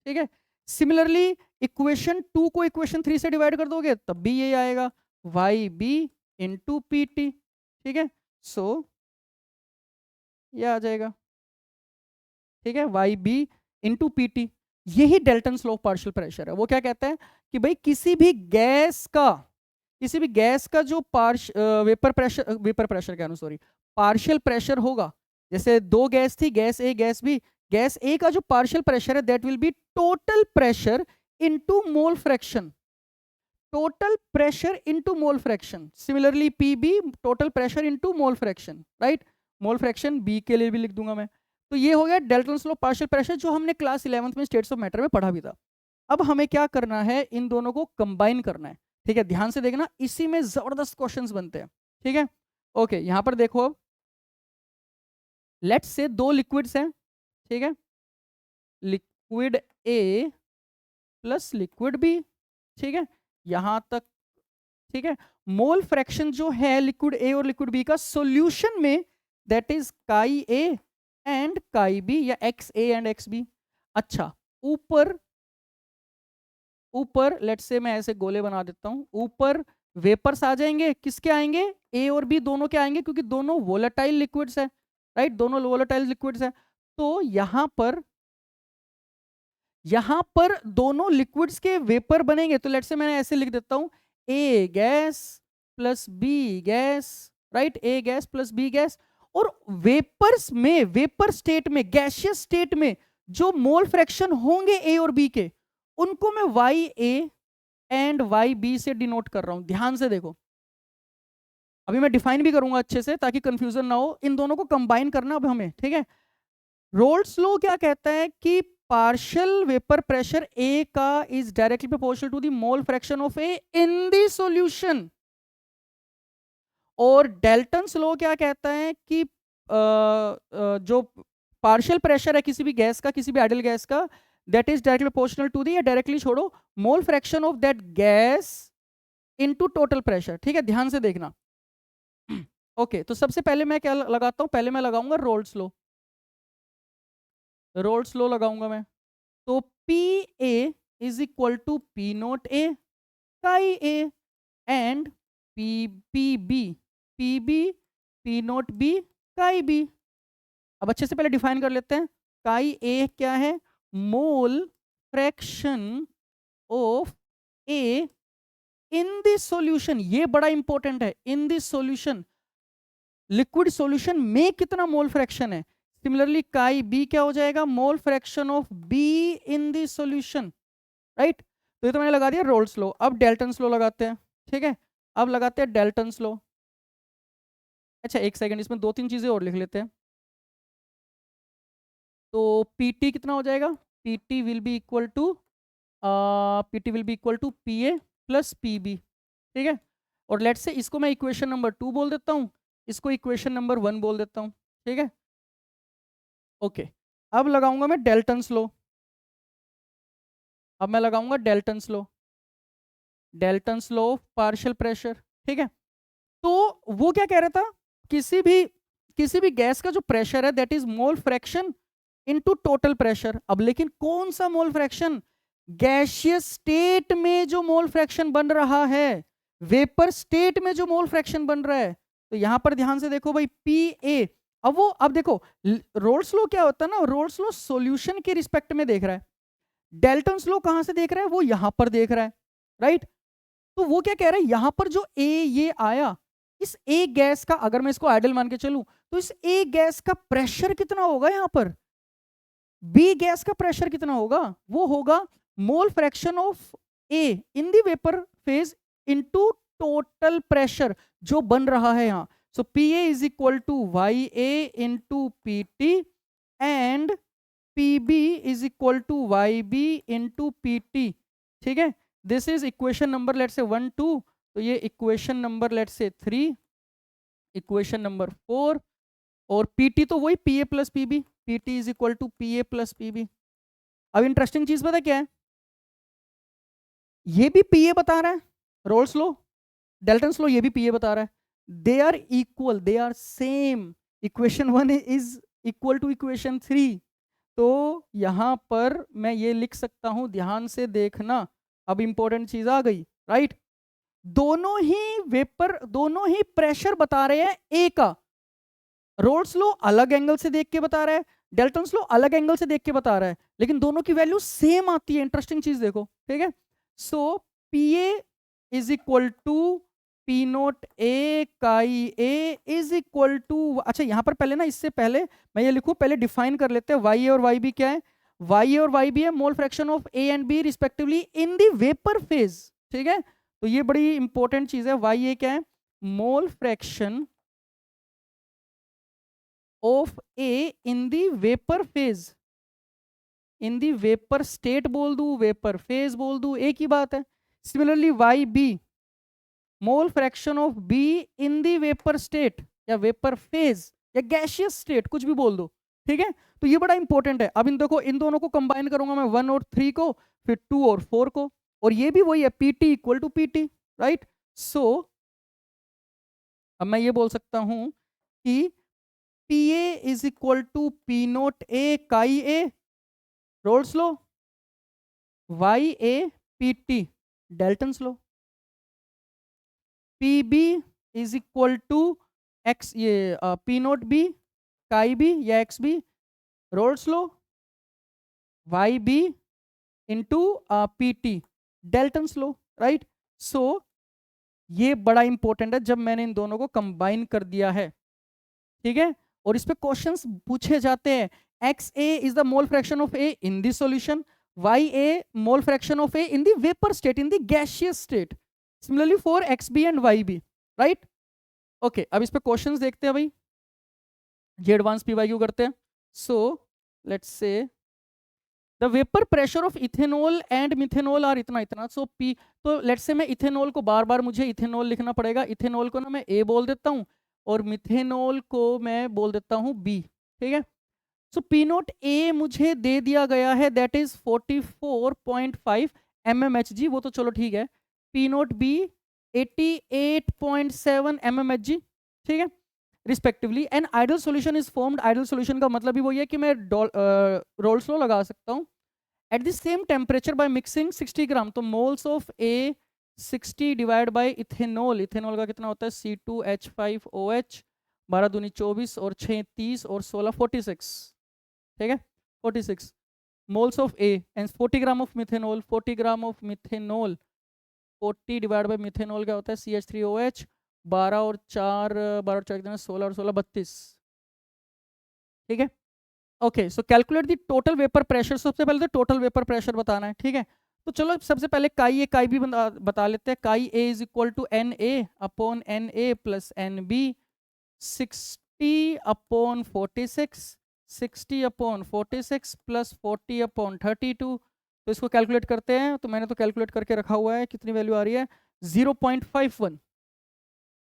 ठीक है, सिमिलरली इक्वेशन 2 को इक्वेशन 3 से डिवाइड कर दोगे तब भी ये आएगा, YB इंटू PT। ठीक है, सो ये आ जाएगा, ठीक है, YB इंटू PT। यही Dalton's law of partial pressure है। वो क्या कहता है कि भाई किसी भी गैस का जो वेपर प्रेशर क्या सॉरी पार्शियल प्रेशर होगा, जैसे दो गैस थी, गैस ए गैस बी, गैस ए का जो पार्शियल प्रेशर है that will B total pressure into mole fraction, total pressure into mole fraction. Similarly PB total pressure into mole fraction, right. Mole fraction B के लिए भी लिख दूंगा मैं। तो ये हो गया डेल्टन्स लॉ पार्शियल प्रेशर, जो हमने क्लास 11th में स्टेट्स ऑफ मैटर में पढ़ा भी था। अब हमें क्या करना है, इन दोनों को कंबाइन करना है। ठीक है, ध्यान से देखना, इसी में जबरदस्त क्वेश्चंस बनते हैं। ठीक है, ओके यहां पर देखो, अब लेट्स से दो लिक्विड्स हैं। ठीक है, liquid A plus liquid B। ठीक है, यहां तक ठीक है। मोल फ्रैक्शन जो है लिक्विड A और लिक्विड B का सॉल्यूशन में, दैट इज काई A एंड काई B या XA एंड XB। अच्छा, ऊपर लेट्स से मैं ऐसे गोले बना देता हूं, ऊपर वेपर्स आ जाएंगे, किसके आएंगे, A और B दोनों के आएंगे, क्योंकि दोनों वोलेटाइल लिक्विड्स है, राइट, दोनों वोलेटाइल लिक्विड्स है। तो यहां पर दोनों लिक्विड्स के वेपर बनेंगे। तो लेट्स से मैंने ऐसे लिख देता हूं, A gas plus B gas, right, A gas plus B gas. और वेपर्स में, वेपर स्टेट में, गैसियस स्टेट में जो मोल फ्रैक्शन होंगे A और B के, उनको मैं YA एंड YB से डिनोट कर रहा हूं। ध्यान से देखो, अभी मैं डिफाइन भी करूंगा अच्छे से ताकि कंफ्यूजन ना हो। इन दोनों को कंबाइन करना अब हमें, ठीक है। रोल्स लॉ क्या कहता है कि पार्शियल वेपर प्रेशर A का is directly proportional to the mole fraction of A in the solution. और डेल्टन्स लॉ क्या कहता है कि जो पार्शियल प्रेशर है किसी भी गैस का, किसी भी आइडियल गैस का, that is directly proportional to the, या डायरेक्टली छोड़ो, mole fraction of that gas into total pressure, ठीक है, ध्यान से देखना। ओके तो सबसे पहले मैं क्या लगाता हूं, पहले मैं लगाऊंगा रोल्स लॉ, रोल्स लॉ लगाऊंगा मैं। तो P A is equal to P naught A chi A and P B P note B chi B. अब अच्छे से पहले डिफाइन कर लेते हैं। काई ए क्या है, mole fraction of A in this solution, ये बड़ा इंपॉर्टेंट है, इन दिस सॉल्यूशन लिक्विड सॉल्यूशन में कितना मोल फ्रैक्शन है। सिमिलरली काई बी क्या हो जाएगा, मोल fraction of B in this solution, right. तो ये तो मैंने लगा दिया रोल्स लॉ। अब डेल्टन्स लॉ लगाते हैं, ठीक है, अब लगाते हैं डेल्टन्स लॉ। अच्छा एक सेकंड, इसमें दो तीन चीजें और लिख लेते हैं। तो पीटी कितना हो जाएगा, PT will be equal to P A plus P B, ठीक है। और लेट्स से इसको मैं इक्वेशन नंबर 2 बोल देता हूँ, इसको इक्वेशन नंबर 1 बोल देता हूँ, ठीक है। ओके अब लगाऊंगा मैं डेल्टन्स लॉ, अब मैं लगाऊंगा Dalton's law, Dalton's law of partial pressure, ठीक है। तो वो क्या कह रहा था, किसी भी गैस का जो प्रेशर है that is mole fraction into total pressure. अब लेकिन कौन सा मोल फ्रैक्शन, गैसियस स्टेट में जो मोल फ्रैक्शन बन रहा है, वेपर स्टेट में जो मोल फ्रैक्शन बन रहा है। तो यहां पर ध्यान से देखो भाई पी ए, अब देखो रोल्स लॉ क्या होता है ना, रोल्स लॉ सॉल्यूशन के रिस्पेक्ट में देख रहा है, डेल्टन्स लॉ कहां से देख रहा है, वो यहां पर देख रहा है, राइट। तो वो क्या कह रहा है, यहां पर जो ए ये आया, इस ए गैस का अगर मैं इसको आइडल मान के चलूं तो इस ए गैस का प्रेशर कितना होगा, यहां पर बी गैस का प्रेशर कितना होगा, वो होगा mole fraction of A in the vapour phase into total pressure जो बन रहा है यहां। So P A is equal to Y A into P T and P B is equal to Y B into P T, ठीक है। This is equation number let से 1 2, तो ये इक्वेशन नंबर लेट से 3, इक्वेशन नंबर 4, और PT तो वही P A plus P B, P T is equal to P A plus P B. अब इंटरेस्टिंग चीज पता क्या है, ये भी पी ए बता रहा है, रोल्स लॉ डेल्टन्स लॉ ये भी पी ए बता रहा है, they are equal, they are same, equation 1 is equal to equation 3। तो यहां पर मैं ये लिख सकता हूं, ध्यान से देखना, अब इंपॉर्टेंट चीज आ गई, राइट। दोनों ही प्रेशर बता रहे हैं ए का, रोल्स लॉ अलग एंगल से देख के बता रहा है, डेल्टन्स लॉ अलग एंगल से देख के बता रहा है, लेकिन दोनों की वैल्यू सेम आती है। इंटरेस्टिंग चीज देखो, ठीक है। So P A is equal to P naught A chi A is equal to, अच्छा यहां पर पहले ना, इससे पहले मैं ये लिखूं, पहले डिफाइन कर लेते हैं वाई ए और वाई बी क्या है। वाई ए और वाई बी है mole fraction of A and B respectively in the vapour phase, ठीक है। तो ये बड़ी इंपॉर्टेंट चीज है, वाई ए क्या है, mole fraction of A in the vapour phase, in the vapour state बोल दूं, वेपर फेज बोल दूं, एक ही बात है। Similarly Y B mole fraction of B in the vapour state या वेपर फेज या गैसियस स्टेट, कुछ भी बोल दो, ठीक है। तो ये बड़ा इंपॉर्टेंट है। अब इन देखो, इन दोनों को कंबाइन करूंगा मैं, 1 और 3 को, फिर 2 और 4 को, और ये भी वही है, P T equal to P T, right. So अब मैं ये बोल सकता हूं कि P A is equal to P naught A chi A, Raoult's law, Y A P T Dalton's law, P B is equal to X, ये P note B chi B या X B, Raoult's law, Y B into P T Dalton's law, right. So ये बड़ा important है जब मैंने इन दोनों को combine कर दिया है, ठीक है। और इस पे क्वेश्चंस पूछे जाते हैं, X A is the mole fraction of A in the solution, Y A mole fraction of A in the vapour state, in the gaseous state, similarly for X B and Y B, right. Okay अब इस पे questions देखते हैं भाई, ये advance PYQ करते हैं। So let's say the vapour pressure of ethanol and methanol are इतना इतना, सो पी, तो लेट्स से मैं इथेनॉल को बार बार मुझे इथेनॉल लिखना पड़ेगा, इथेनॉल को ना मैं ए बोल देता हूँ और मिथेनॉल को मैं बोल देता हूँ बी, ठीक है। सो पी नोट ए मुझे दे दिया गया है दैट इज 44.5 mmHg, वो तो चलो ठीक है। पी नोट बी 88.7 mmHg, ठीक है, respectively. And ideal solution is formed, ideal solution का मतलब ही वही है कि मैं रोल्स लॉ लगा सकता हूँ at the same temperature by mixing 60 ग्राम। तो moles of A 60 divide by ethanol, ethanol का कितना होता है C2H5OH, 12 दूनी 24 और 6 30 और 16 46, ठीक है 46 moles of A and 40 gram of methanol, 40 gram of methanol, 40 divide by methanol क्या होता है CH3OH, 12 और 4 कितना 16 और 16 32, ठीक है। Okay so calculate the total vapour pressure. सबसे पहले तो टोटल वेपर प्रेशर बताना है, ठीक है। तो चलो सबसे पहले काई ए काई बी बता लेते हैं। Chi A is equal to N A upon N A plus N B, 60 upon 46, 60 upon 46 plus 40 upon 32। तो इसको कैलकुलेट करते हैं। तो मैंने तो कैलकुलेट करके रखा हुआ है, कितनी वैल्यू आ रही है 0.51,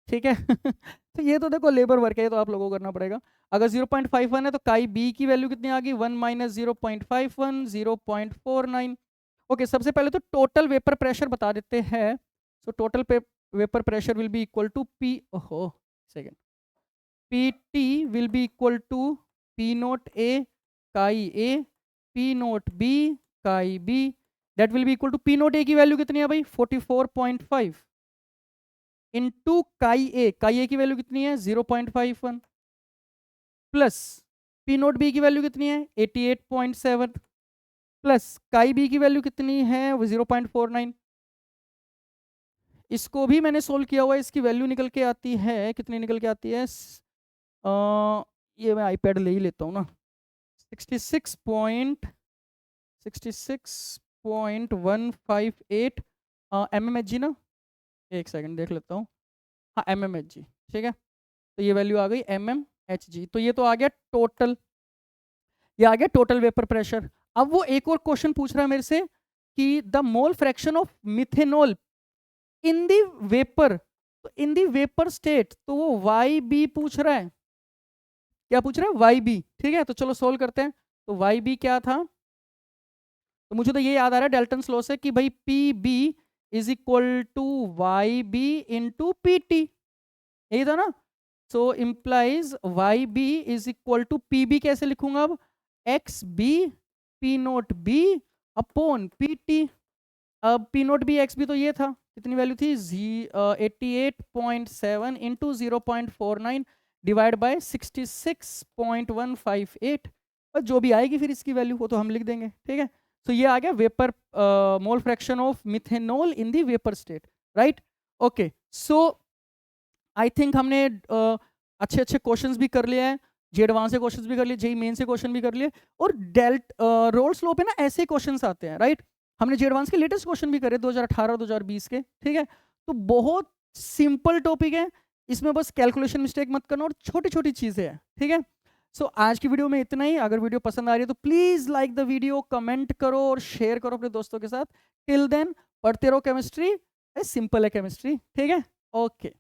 ठीक है। तो ये तो देखो लेबर वर्क है, ये तो आप लोगों को करना पड़ेगा। अगर 0.51 है तो काई बी की वैल्यू कितनी आ गई 1 माइनस 0.51, 0.49। ओके सबसे पहले तो टोटल वेपर प्रेशर बता देते हैं। So total vapour pressure will be equal to P, ओहो second, P T will be equal to P naught A chi A, P note B chi B, that will be equal to P naught A की value कितनी है भाई 44.5 into काई ए की value कितनी है 0.51 plus P note B की value कितनी है 88.7 प्लस काई बी की वैल्यू कितनी है 0.49। इसको भी मैंने सोल्व किया हुआ है, इसकी वैल्यू निकल के आती है, कितनी निकल के आती है ये मैं आईपैड ले ही लेता हूँ ना, 66.158 mmHg ना, एक सेकंड देख लेता हूँ, हाँ mmHg, ठीक है। तो ये वैल्यू आ गई mmHg। तो ये तो आ गया टोटल, ये आ गया टोटल वेपर प्रेशर। अब वो एक और क्वेश्चन पूछ रहा है मेरे से कि the mole fraction of methanol in the vapour, तो इन दी वेपर स्टेट, तो वो वाई बी पूछ रहा है। क्या पूछ रहा है वाई बी, ठीक है। तो चलो सोल्व करते हैं। तो वाई बी क्या था, तो मुझे तो ये याद आ रहा है डेल्टन्स लॉ से कि भाई P B is equal to Y B into P T, यही था ना। सो implies Y B is equal to P B कैसे लिखूंगा अब, X B P note B upon P T. अब P note B X B तो ये था, कितनी वैल्यू थी 88.7 इंटू 0.49 डिवाइड बाय 66.158, और जो भी आएगी फिर इसकी वैल्यू वो तो हम लिख देंगे, ठीक है। तो ये आ गया vapour mole fraction of methanol in the vapour state, right. Okay so I think हमने अच्छे अच्छे क्वेश्चंस भी कर लिए हैं, जी एडवांस से क्वेश्चंस भी कर लिए, जेई मेन से क्वेश्चन भी कर लिए, और रोल्स लॉ पे ना ऐसे क्वेश्चंस आते हैं, राइट। हमने जी एडवांस के लेटेस्ट क्वेश्चन भी करे 2018 2020 के, ठीक है। तो बहुत सिंपल टॉपिक है, इसमें बस कैलकुलेशन मिस्टेक मत करना और छोटी छोटी चीजें हैं, ठीक है। सो आज की वीडियो में इतना ही। अगर वीडियो पसंद आ रही है तो please like the video, comment करो और शेयर करो अपने दोस्तों के साथ। टिल देन पढ़ते रहो केमिस्ट्री, सिंपल है केमिस्ट्री, ठीक है। ओके